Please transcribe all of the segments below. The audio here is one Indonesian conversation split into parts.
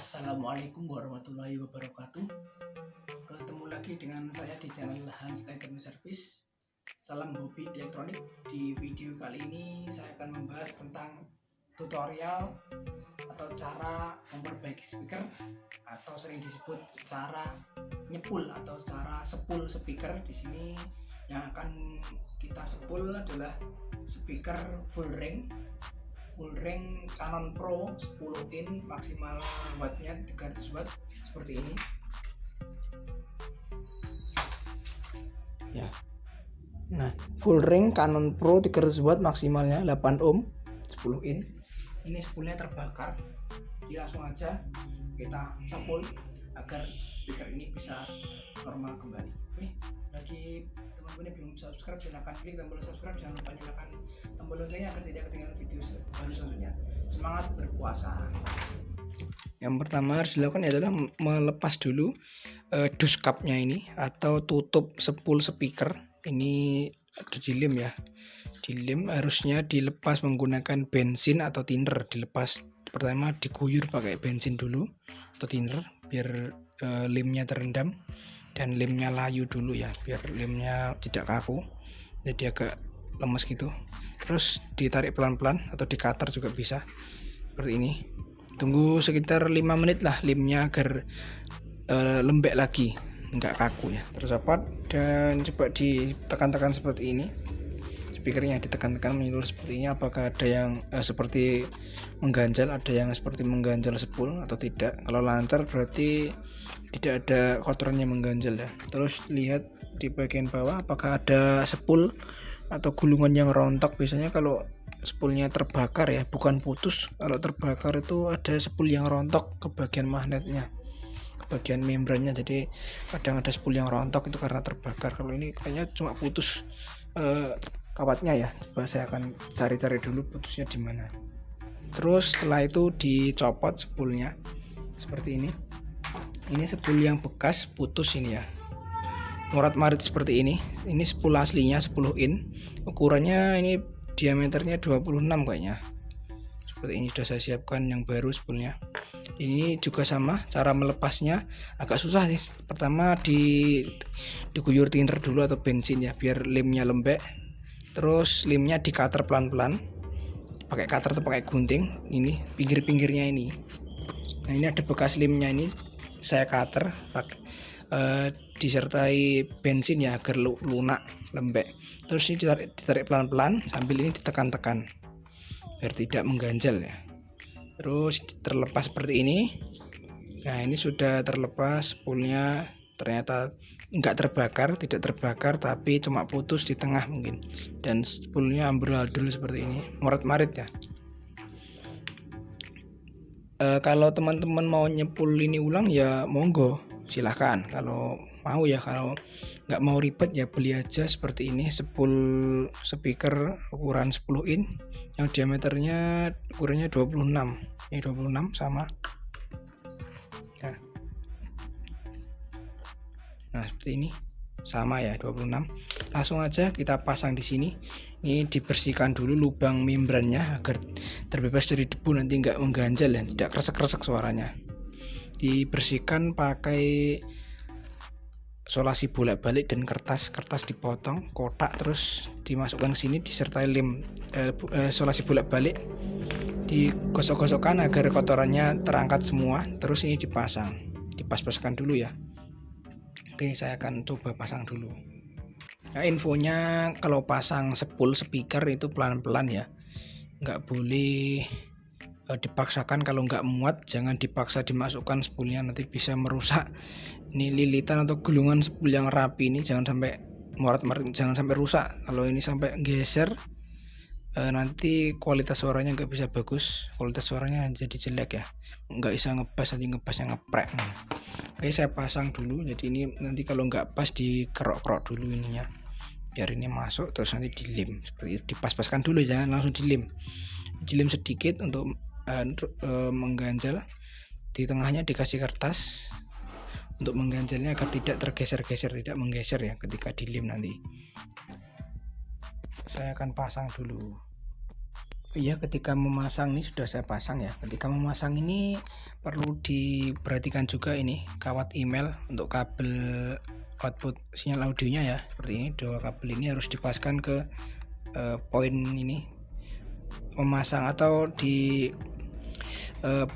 Assalamualaikum warahmatullahi wabarakatuh. Ketemu lagi dengan saya di channel Hans Electronic Service. Salam hobi elektronik. Di video kali ini saya akan membahas tentang tutorial atau cara memperbaiki speaker, atau sering disebut cara nyepul atau cara sepul speaker. Di sini yang akan kita sepul adalah speaker full ring Canon Pro 10 in, maksimal wattnya 300 watt seperti ini ya. Nah, full ring Canon Pro 300 watt maksimalnya 8 ohm 10 in. Ini spoolnya terbakar, jadi langsung aja kita sepul agar speaker ini bisa normal kembali. Oke, bagi teman-teman yang belum subscribe, silahkan klik tombol subscribe, jangan lupa nyalakan tombol loncengnya agar tidak ketinggalan video baru selanjutnya. Semangat berpuasa. Yang pertama harus dilakukan adalah melepas dulu dus cupnya ini atau tutup sepul speaker. Ini ada dilem ya, dilem harusnya dilepas menggunakan bensin atau thinner. Dilepas pertama diguyur pakai bensin dulu atau thinner biar lemnya terendam dan lemnya layu dulu ya, biar lemnya tidak kaku jadi agak lemes gitu. Terus ditarik pelan-pelan atau di cutter juga bisa seperti ini. Tunggu sekitar 5 menit lah lemnya agar lembek lagi, enggak kaku ya. Tercopot dan coba ditekan-tekan seperti ini. Speakernya ditekan-tekan menyulur seperti ini. Apakah ada yang seperti mengganjal, ada yang seperti mengganjal sepul atau tidak. Kalau lancar berarti tidak ada kotoran yang mengganjal ya. Terus lihat di bagian bawah apakah ada sepul atau gulungan yang rontok. Biasanya kalau sepulnya terbakar ya, bukan putus, kalau terbakar itu ada sepul yang rontok ke bagian magnetnya, ke bagian membrannya. Jadi kadang ada sepul yang rontok itu karena terbakar. Kalau ini kayaknya cuma putus kawatnya ya. Coba saya akan cari-cari dulu putusnya di mana. Terus setelah itu dicopot sepulnya seperti ini. Ini sepul yang bekas putus ini ya, morat-marit seperti ini. Ini sepul aslinya 10 in, ukurannya ini diameternya 26 kayaknya. Seperti ini sudah saya siapkan yang baru sepulnya. Ini juga sama, cara melepasnya agak susah nih. Pertama diguyur thinner dulu atau bensin ya biar lemnya lembek. Terus lemnya di cutter pelan-pelan, pakai cutter atau pakai gunting. Ini pinggir-pinggirnya ini. Nah, ini ada bekas lemnya, ini saya cutter disertai bensin ya agar lunak lembek. Terus ini ditarik pelan-pelan sambil ini ditekan-tekan biar tidak mengganjal ya. Terus terlepas seperti ini. Nah, ini sudah terlepas spoolnya, ternyata enggak terbakar, tidak terbakar tapi cuma putus di tengah mungkin, dan spoolnya amburadul seperti ini, morat-marit ya. Kalau teman-teman mau nyepul ini ulang ya monggo, silahkan. Kalau mau ya, kalau nggak mau ribet ya beli aja seperti ini sepul speaker ukuran 10 in yang diameternya ukurannya 26. Ini 26 sama. Nah, seperti ini sama ya, 26. Langsung aja kita pasang di sini. Ini dibersihkan dulu lubang membrannya agar terbebas dari debu, nanti nggak mengganjal dan tidak kresek-kresek suaranya. Dibersihkan pakai solasi bolak-balik dan kertas dipotong kotak, terus dimasukkan ke sini disertai lem solasi bolak-balik, digosok-gosokkan agar kotorannya terangkat semua. Terus ini dipas-paskan dulu ya. Oke, saya akan coba pasang dulu. Nah, infonya kalau pasang sepul speaker itu pelan-pelan ya, nggak boleh dipaksakan. Kalau nggak muat jangan dipaksa dimasukkan sepulnya, nanti bisa merusak. Ini lilitan atau gulungan sepul yang rapi ini jangan sampai morat-marit, jangan sampai rusak. Kalau ini sampai geser nanti kualitas suaranya nggak bisa bagus, kualitas suaranya jadi jelek ya, nggak bisa ngebas, nanti ngebasnya ngeprek. Oke, saya pasang dulu. Jadi ini nanti kalau nggak pas dikerok-kerok dulu ininya biar ini masuk, terus nanti dilem seperti itu. Dipas-paskan dulu, jangan langsung dilem sedikit untuk mengganjal. Di tengahnya dikasih kertas untuk mengganjalnya agar tidak tergeser-geser, tidak menggeser ya ketika dilem nanti. Saya akan pasang dulu. Iya, ketika memasang ini sudah saya pasang ya. Ketika memasang ini perlu diperhatikan juga ini kawat email untuk kabel output sinyal audionya ya. Seperti ini, dua kabel ini harus dipaskan ke poin ini pemasang atau di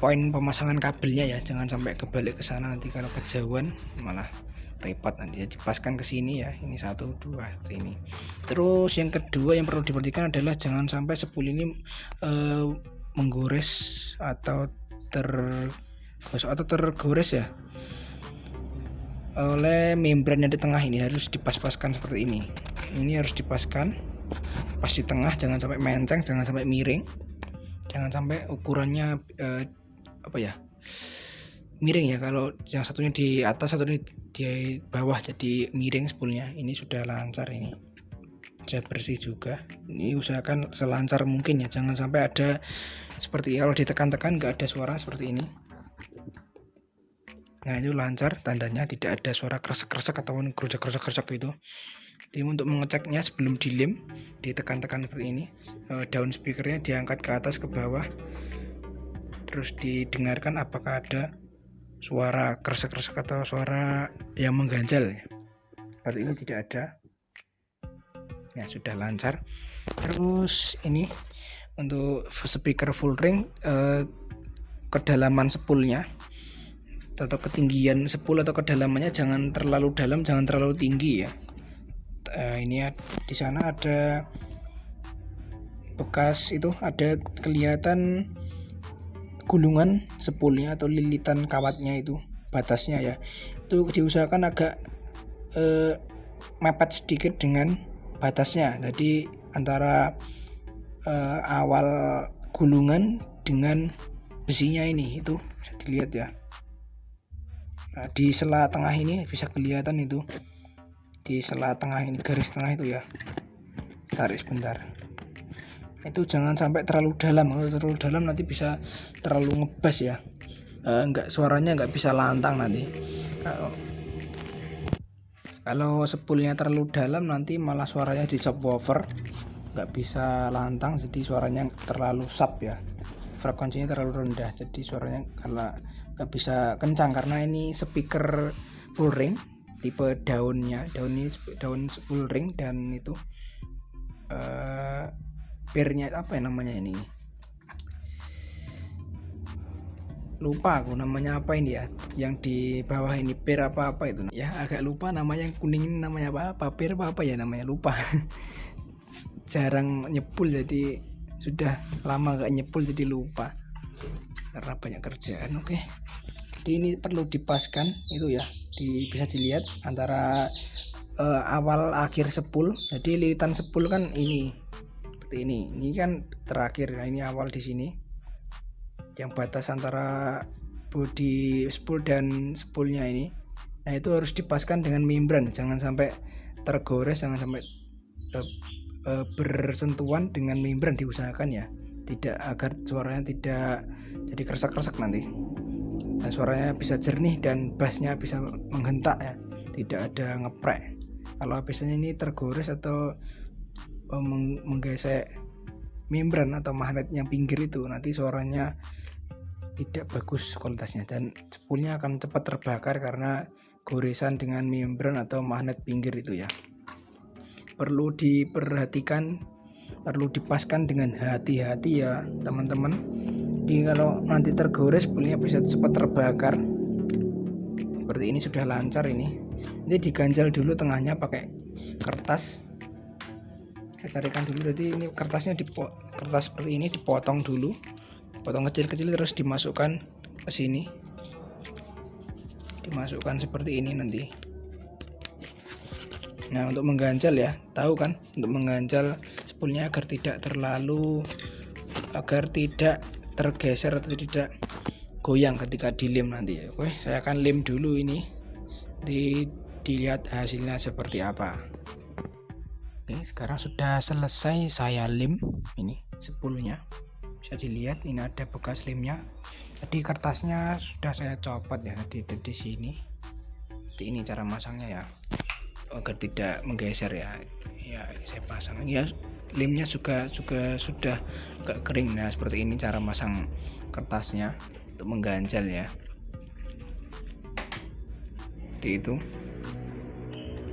poin pemasangan kabelnya ya, jangan sampai kebalik ke sana, nanti kalau kejauhan malah repot nanti ya. Dipaskan ke sini ya, ini 1 2 seperti ini. Terus yang kedua yang perlu diperhatikan adalah jangan sampai spool ini menggores atau tergores ya oleh membran yang di tengah. Ini harus dipas-paskan seperti ini. Ini harus dipaskan pas di tengah, jangan sampai menceng, jangan sampai miring, jangan sampai ukurannya miring ya. Kalau yang satunya di atas, satunya di bawah, jadi miring spoolnya. Ini sudah lancar, ini sudah bersih juga. Ini usahakan selancar mungkin ya, jangan sampai ada seperti kalau ditekan-tekan nggak ada suara seperti ini. Nah itu lancar, tandanya tidak ada suara kresek-kresek ataupun gerojak-gerojak itu. Jadi untuk mengeceknya sebelum dilem, ditekan-tekan seperti ini. Daun speakernya diangkat ke atas ke bawah, terus didengarkan apakah ada suara kresek-kresek atau suara yang mengganjal. Seperti ini tidak ada. Ya sudah lancar. Terus ini untuk speaker full ring, kedalaman spoolnya atau ketinggian spool atau kedalamannya jangan terlalu dalam, jangan terlalu tinggi ya. Ini di sana ada bekas itu, ada kelihatan gulungan spoolnya atau lilitan kawatnya itu, batasnya ya. Itu diusahakan agak mepet sedikit dengan batasnya. Jadi antara awal gulungan dengan besinya ini itu bisa dilihat ya. Nah, di sela tengah ini bisa kelihatan itu, di sela tengah ini, garis tengah itu ya. Tarik sebentar. Itu jangan sampai terlalu dalam. Kalau terlalu dalam nanti bisa terlalu ngebas ya. Suaranya nggak bisa lantang nanti. Kalau spoolnya terlalu dalam nanti malah suaranya di subwoofer nggak bisa lantang, jadi suaranya terlalu sub ya. Frekuensinya terlalu rendah, jadi suaranya kalau nggak bisa kencang. Karena ini speaker full ring, tipe daunnya, daun full ring, dan itu pairnya apa ya namanya ini, lupa aku namanya apa ini ya, yang di bawah ini pair apa itu ya, agak lupa namanya. Yang kuning ini namanya apa pair apa ya namanya, lupa. Jarang nyepul, jadi sudah lama gak nyepul jadi lupa karena banyak kerjaan. Oke, jadi ini perlu dipaskan itu ya, bisa dilihat antara awal akhir spool. Jadi lilitan spool kan ini seperti ini kan terakhir. Nah ini awal di sini, yang batas antara bodi spool dan spoolnya ini. Nah itu harus dipaskan dengan membran, jangan sampai tergores, jangan sampai bersentuhan dengan membran, diusahakan ya, tidak, agar suaranya tidak jadi kresek-kresek nanti. Nah, suaranya bisa jernih dan bassnya bisa menghentak ya, tidak ada ngeprek. Kalau biasanya ini tergores atau menggesek membran atau magnet yang pinggir itu, nanti suaranya tidak bagus kualitasnya dan spoolnya akan cepat terbakar karena goresan dengan membran atau magnet pinggir itu ya. Perlu diperhatikan, perlu dipaskan dengan hati-hati ya teman-teman. Jadi kalau nanti tergores spoolnya bisa cepat terbakar. Seperti ini sudah lancar. Ini diganjal dulu tengahnya pakai kertas. Saya carikan dulu. Jadi ini kertasnya kertas seperti ini dipotong dulu, potong kecil-kecil, terus dimasukkan ke sini, dimasukkan seperti ini nanti. Nah untuk mengganjal ya, tahu kan, untuk mengganjal spoolnya agar tidak tergeser atau tidak goyang ketika dilem nanti. Oke, saya akan lem dulu ini, dilihat hasilnya seperti apa. Oke, sekarang sudah selesai saya lem ini spoolnya. Bisa dilihat ini ada bekas lemnya. Jadi kertasnya sudah saya copot ya tadi di sini. Jadi ini cara masangnya ya, agar tidak menggeser ya. Ya saya pasang ya, lemnya juga sudah agak kering. Nah seperti ini cara masang kertasnya. untuk mengganjal ya. Seperti itu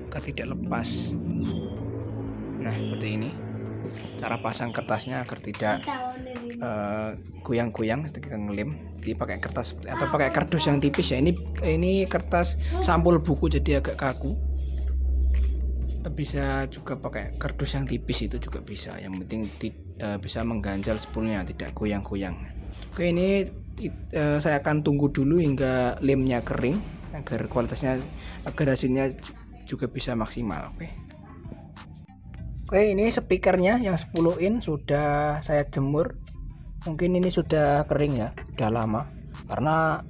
agar tidak lepas. Nah seperti ini cara pasang kertasnya agar tidak goyang-goyang ketika ngelem. Jadi pakai kertas atau pakai kardus yang tipis ya. Ini kertas sampul buku jadi agak kaku. Kita bisa juga pakai kardus yang tipis, itu juga bisa. Yang penting bisa mengganjal spoolnya, tidak goyang-goyang. Oke, ini saya akan tunggu dulu hingga lemnya kering agar hasilnya juga bisa maksimal. Oke, ini speakernya yang 10 in sudah saya jemur. Mungkin ini sudah kering ya, sudah lama karena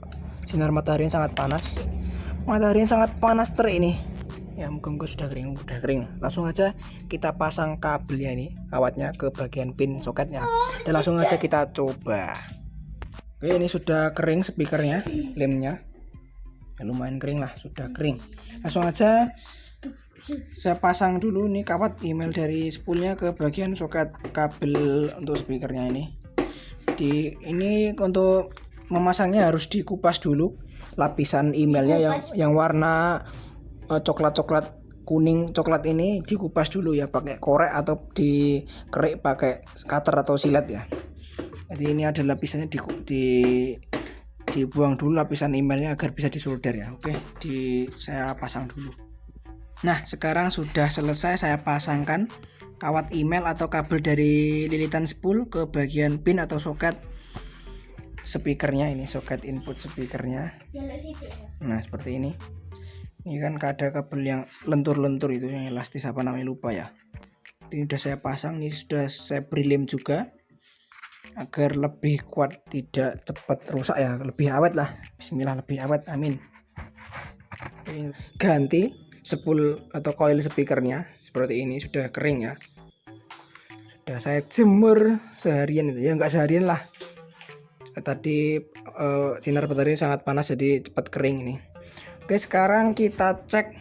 sinar matahari sangat panas. Matahari sangat panas terik ini. Ya, moga-moga sudah kering. Langsung aja kita pasang kabelnya ini, kawatnya ke bagian pin soketnya. Dan langsung aja kita coba. Oke, ini sudah kering speakernya, lemnya. Ya, lumayan kering lah, sudah kering. Langsung aja saya pasang dulu nih kawat email dari spoolnya ke bagian soket kabel untuk speakernya ini. Ini untuk memasangnya harus dikupas dulu lapisan emailnya yang warna coklat kuning coklat ini, dikupas dulu ya pakai korek atau dikerik pakai cutter atau silet ya. Jadi ini ada lapisannya dibuang dulu lapisan emailnya agar bisa disolder ya. Oke, saya pasang dulu. Nah sekarang sudah selesai saya pasangkan kawat email atau kabel dari lilitan spool ke bagian pin atau soket speakernya. Ini soket input speakernya. Nah seperti ini. Ini kan ada kabel yang lentur-lentur itu, yang elastis apa namanya lupa ya. Ini sudah saya pasang, ini sudah saya beri lem juga agar lebih kuat, tidak cepat rusak ya, lebih awet lah. Bismillah, lebih awet, amin. Ganti spool atau coil speakernya seperti ini, sudah kering ya. Sudah saya jemur seharian itu ya, enggak seharian lah. Tadi sinar matahari sangat panas jadi cepat kering ini. Oke, sekarang kita cek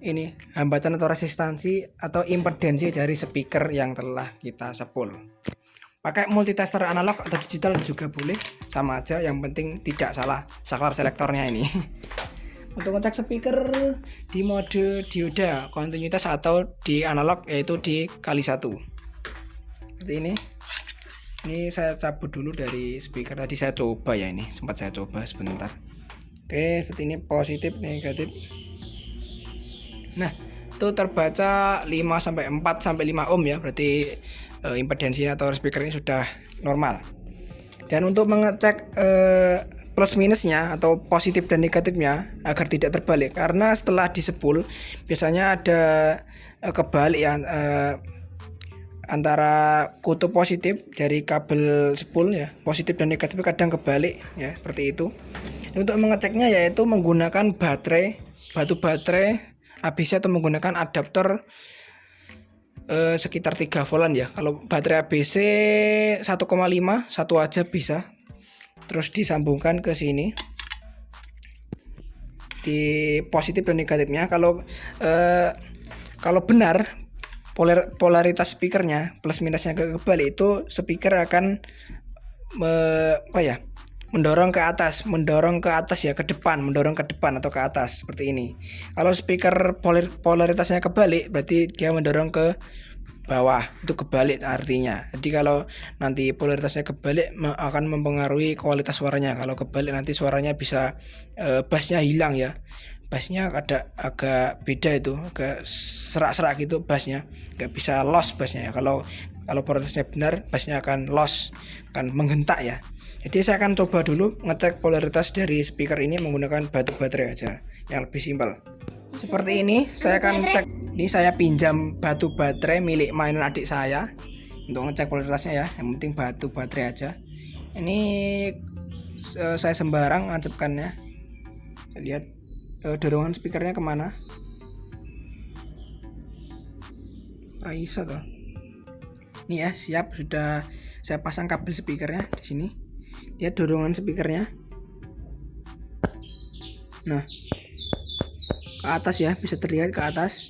ini hambatan atau resistansi atau impedansi dari speaker yang telah kita spool. Pakai multitester analog atau digital juga boleh, sama aja, yang penting tidak salah saklar selektornya ini. Untuk ngecek speaker di mode dioda kontinuitas atau di analog, yaitu di kali 1 seperti ini. Ini saya cabut dulu dari speaker, tadi saya coba ya, ini sempat saya coba sebentar. Oke, seperti ini positif negatif. Nah itu terbaca 4 sampai 5 ohm ya, berarti impedansi atau speaker ini sudah normal. Dan untuk mengecek plus minusnya atau positif dan negatifnya agar tidak terbalik, karena setelah disepul biasanya ada kebalik ya, antara kutub positif dari kabel spool ya, positif dan negatif kadang kebalik ya, seperti itu. Untuk mengeceknya yaitu menggunakan batu baterai ABC atau menggunakan adaptor sekitar 3 volt ya. Kalau baterai ABC 1,5 satu aja bisa. Terus disambungkan ke sini di positif dan negatifnya. Kalau benar polaritas speakernya plus minusnya kebalik, itu speaker akan mendorong ke atas ya, mendorong ke depan atau ke atas seperti ini. Kalau speaker polaritasnya kebalik, berarti dia mendorong ke bawah, itu kebalik artinya. Jadi kalau nanti polaritasnya kebalik akan mempengaruhi kualitas suaranya. Kalau kebalik nanti suaranya bisa bassnya hilang ya, bassnya agak beda, itu agak serak-serak gitu bassnya, nggak bisa loss bassnya ya. Kalau polaritasnya benar, bassnya akan loss, akan menghentak ya. Jadi saya akan coba dulu ngecek polaritas dari speaker ini menggunakan batu baterai aja, yang lebih simpel. Seperti ini saya akan cek. Ini saya pinjam batu baterai milik mainan adik saya untuk ngecek polaritasnya ya. Yang penting batu baterai aja. Ini saya sembarang nancapkannya. Saya lihat dorongan speakernya kemana. Raisa tuh. Ini ya, siap, sudah saya pasang kabel speakernya di sini. Lihat dorongan speakernya. Nah, ke atas ya, bisa terlihat ke atas.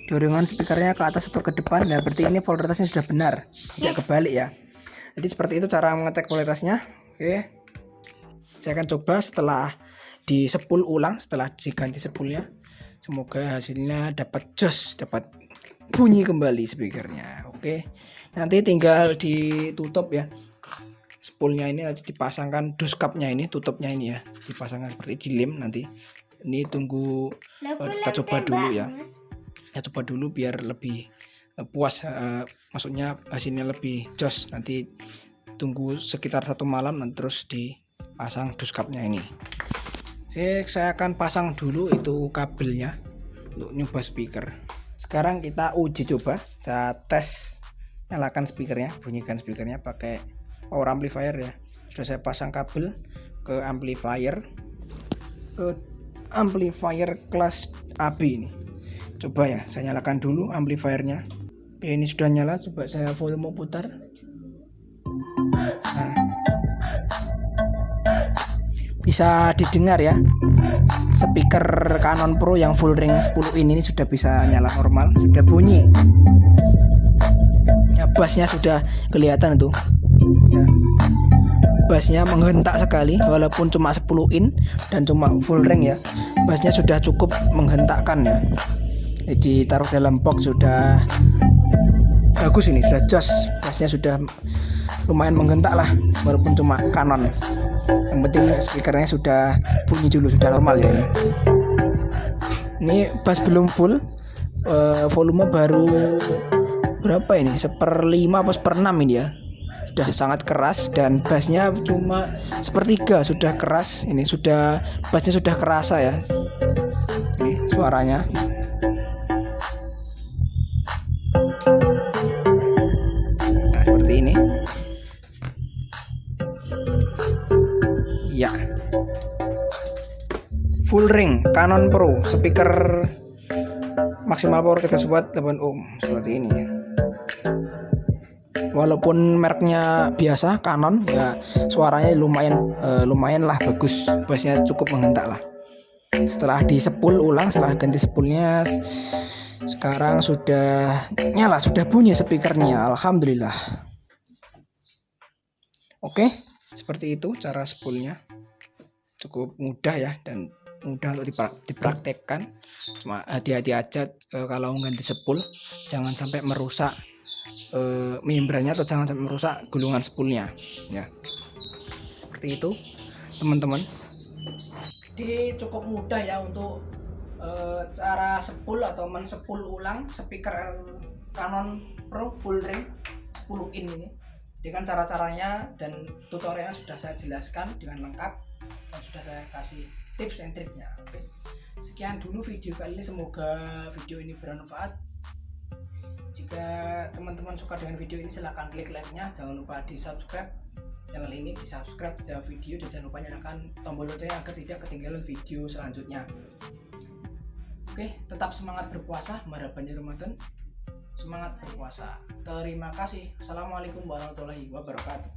Dorongan speakernya ke atas atau ke depan. Nah, berarti ini polaritasnya sudah benar, tidak kebalik ya. Jadi seperti itu cara mengecek polaritasnya. Oke. Saya akan coba setelah di sepul ulang, setelah diganti sepulnya. Semoga hasilnya dapat jos, dapat bunyi kembali speakernya. Oke, nanti tinggal ditutup ya. Spoolnya ini nanti dipasangkan duskapnya ini, tutupnya ini ya, dipasangkan seperti dilem nanti. Ini tunggu kita coba dulu ya. Kita coba dulu biar lebih puas, maksudnya hasilnya lebih jos. Nanti tunggu sekitar 1 malam nanti terus dipasang duskapnya ini. Saya akan pasang dulu itu kabelnya untuk nyoba speaker. Sekarang kita uji coba, saya tes, nyalakan speakernya, bunyikan speakernya pakai power amplifier ya. Sudah saya pasang kabel ke amplifier kelas AB ini. Coba ya, saya nyalakan dulu amplifiernya. Oke, ini sudah nyala, coba saya volume putar. Nah, bisa didengar ya, speaker Canon Pro yang full ring 10 in ini sudah bisa nyala normal, sudah bunyi ya, bassnya sudah kelihatan itu ya, bassnya menghentak sekali walaupun cuma 10 in dan cuma full ring ya, bassnya sudah cukup menghentakkan ya. Jadi taruh dalam box sudah bagus, ini sudah jos, bassnya sudah lumayan menghentak lah walaupun cuma Canon. Yang penting speakernya sudah bunyi dulu, sudah normal ya. Ini bass belum full, volume baru berapa ini, 1/5 atau 1/6 ini ya. Sudah sangat keras dan bassnya cuma 1/3, sudah keras. Ini sudah bassnya sudah kerasa ya. Ini suaranya. Nah, seperti ini. Ya, full ring Canon Pro, speaker maksimal power 300 watt 8 ohm seperti ini ya. Walaupun mereknya biasa Canon ya, suaranya lumayan lah bagus, bassnya cukup menghentak lah. Setelah disepul ulang, setelah ganti sepulnya, sekarang sudah nyala, sudah bunyi speakernya, alhamdulillah. Oke, seperti itu cara sepulnya, cukup mudah ya dan mudah untuk dipraktekkan. Cuma hati-hati aja kalau ganti sepul, jangan sampai merusak membrannya atau jangan sampai merusak gulungan sepulnya ya. Seperti itu teman-teman. Jadi cukup mudah ya untuk cara sepul atau mensepul ulang speaker Canon Pro full ring 10 in ini. Dengan cara-caranya dan tutorialnya sudah saya jelaskan dengan lengkap dan sudah saya kasih tips and triknya. Oke. Sekian dulu video kali ini, semoga video ini bermanfaat. Jika teman-teman suka dengan video ini, silahkan klik like-nya, jangan lupa di subscribe channel ini, di subscribe video, dan jangan lupa nyalakan tombol loncengnya agar tidak ketinggalan video selanjutnya. Oke, tetap semangat berpuasa, marhaban ya Ramadan. Semangat berpuasa. Terima kasih. Assalamualaikum warahmatullahi wabarakatuh.